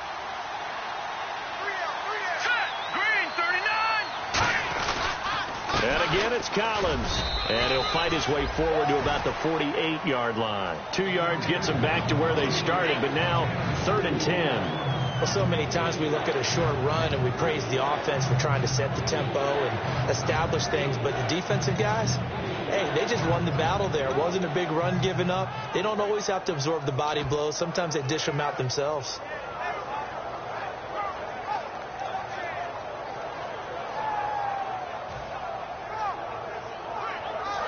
And again, it's Collins. And he'll fight his way forward to about the 48-yard line. 2 yards gets him back to where they started, but now 3rd and 10. Well, so many times we look at a short run and we praise the offense for trying to set the tempo and establish things, but the defensive guys, hey, they just won the battle there. It wasn't a big run given up. They don't always have to absorb the body blows. Sometimes they dish them out themselves.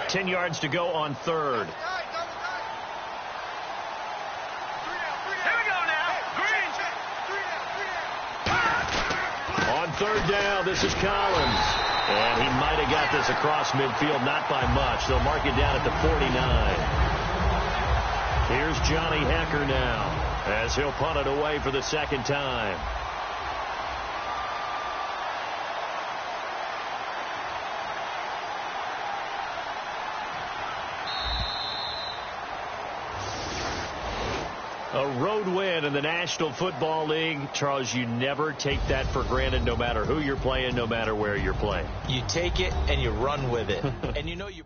Ten yards to go on 3rd. On 3rd down, this is Collins. And he might have got this across midfield, not by much. They'll mark it down at the 49. Here's Johnny Hecker now as he'll punt it away for the 2nd time. A road win in the National Football League. Charles, you never take that for granted, no matter who you're playing, no matter where you're playing. You take it and you run with it. And you know you...